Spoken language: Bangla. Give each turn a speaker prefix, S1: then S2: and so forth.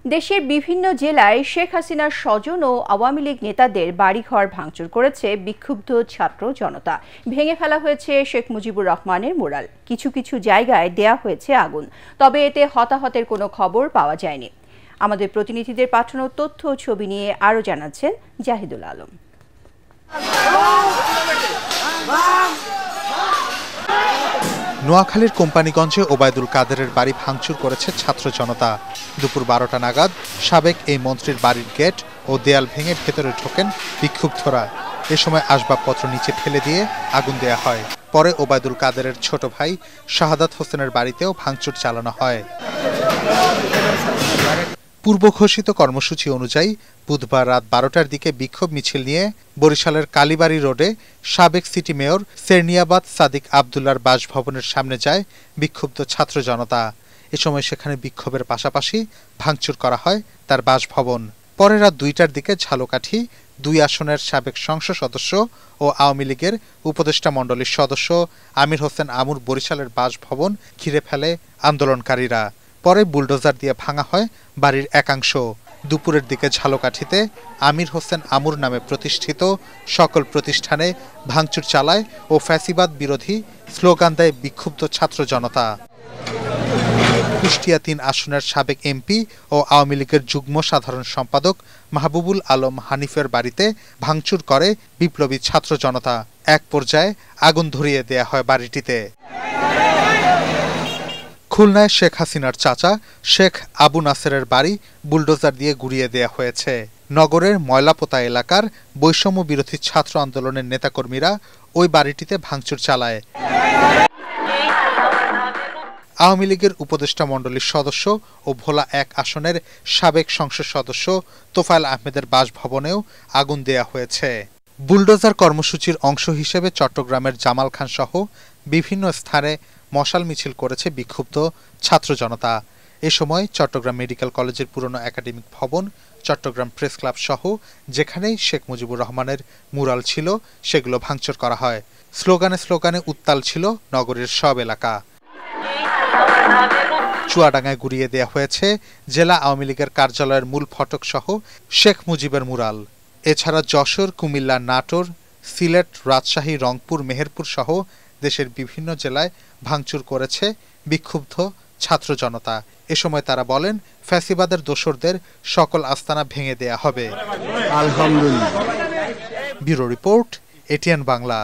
S1: দেশের বিভিন্ন জেলায় শেখ হাসিনার স্বজন ও আওয়ামী লীগ নেতাদের বাড়িঘর ভাঙচুর করেছে বিক্ষুব্ধ ছাত্র জনতা। ভেঙে ফেলা হয়েছে শেখ মুজিবুর রহমানের মুরাল, কিছু কিছু জায়গায় দেয়া হয়েছে আগুন, তবে এতে হতাহতের কোনো খবর পাওয়া যায়নি। আমাদের প্রতিনিধিদের পাঠানো তথ্য ও ছবি নিয়ে আরও জানাচ্ছেন জাহিদুল আলম।
S2: নোয়াখালীর কোম্পানিগঞ্জে ওবায়দুল কাদেরের বাড়ি ভাঙচুর করেছে ছাত্র জনতা। দুপুর 12টা নাগাদ সাবেক এই মন্ত্রীর বাড়ির গেট ও দেয়াল ভেঙে ভেতরে ঢোকেন বিক্ষুব্ধরা। এ সময় আসবাবপত্র নিচে ফেলে দিয়ে আগুন দেয়া হয়। পরে ওবায়দুল কাদেরের ছোট ভাই শাহাদাত হোসেনের বাড়িতেও ভাঙচুর চালানো হয়। পূর্ব ঘোষিত কর্মসূচি অনুযায়ী বুধবার রাত 12টার দিকে বিক্ষোভ মিছিল নিয়ে বরিশালের কালীবাড়ি রোডে সাবেক সিটি মেয়র সেরনিয়াবাদ সাদিক আবদুল্লার বাসভবনের সামনে যায় বিক্ষুব্ধ ছাত্র জনতা। এ সময় সেখানে বিক্ষোভের পাশাপাশি ভাঙচুর করা হয় তার বাসভবন। পরে রাত 2টার দিকে ঝালকাঠি 2 আসনের সাবেক সংসদ সদস্য ও আওয়ামী লীগের উপদেষ্টা মণ্ডলীর সদস্য আমির হোসেন আমুর বরিশালের বাসভবন ঘিরে ফেলে আন্দোলনকারীরা। পরে বুলডোজার দিয়ে ভাঙা হয় বাড়ির একাংশ। দুপুরের দিকে ঝালকাঠিতে আমির হোসেন আমুর নামে প্রতিষ্ঠিত সকল প্রতিষ্ঠানে ভাঙচুর চালায় ও ফ্যাসিবাদ বিরোধী স্লোগান দেয় বিক্ষুব্ধ ছাত্র জনতা। কুষ্টিয়া 3 আসনের সাবেক এমপি ও আওয়ামী লীগের যুগ্ম সাধারণ সম্পাদক মাহবুবুল আলম হানিফের বাড়িতে ভাঙচুর করে বিপ্লবী ছাত্র জনতা। এক পর্যায়ে আগুন ধরিয়ে দেয়া হয় বাড়িটিতে। খুলনায় শেখ হাসিনার চাচা শেখ আবু নাসেরের বাড়ি বুলডোজার দিয়ে গুড়িয়ে দেয়া হয়েছে। নগরের ময়লাপোতা এলাকার বৈষম্য বিরোধী ছাত্র আন্দোলনের নেতাকর্মীরা ওই বাড়িটিতে ভাঙচুর চালায়। আওয়ামী লীগের উপদেষ্টা মণ্ডলীর সদস্য ও ভোলা 1 আসনের সাবেক সংসদ সদস্য তোফায়েল আহমেদের বাসভবনেও আগুন দেয়া হয়েছে। বুলডোজার কর্মসূচির অংশ হিসেবে চট্টগ্রামের জামাল খান সহ বিভিন্ন স্থানে মশাল মিছিল করেছে বিক্ষুব্ধ ছাত্র জনতা। এ সময় চট্টগ্রাম মেডিকেল কলেজের পুরনো একাডেমিক ভবন, চট্টগ্রাম প্রেস ক্লাব সহ যেখানেই শেখ মুজিবুর রহমানের মুরাল ছিল সেগুলো ভাঙচুর করা হয়। স্লোগানে স্লোগানে উত্তাল ছিল নগরীর সব এলাকা। চুয়াডাঙ্গায় গুড়িয়ে দেয়া হয়েছে জেলা আওয়ামী লীগের কার্যালয়ের মূল ফটক সহ শেখ মুজিবের মুরাল। এছাড়া যশোর, কুমিল্লা, নাটোর, সিলেট, রাজশাহী, রংপুর, মেহেরপুর সহ দেশের বিভিন্ন জেলায় ভাঙচুর করেছে বিক্ষুব্ধ ছাত্র জনতা। এ সময় তারা বলেন, ফ্যাসিবাদের দোসরদের সকল আস্তানা ভেঙে দেয়া হবে। আলহামদুলিল্লাহ। Bureau report, ATN Bangla.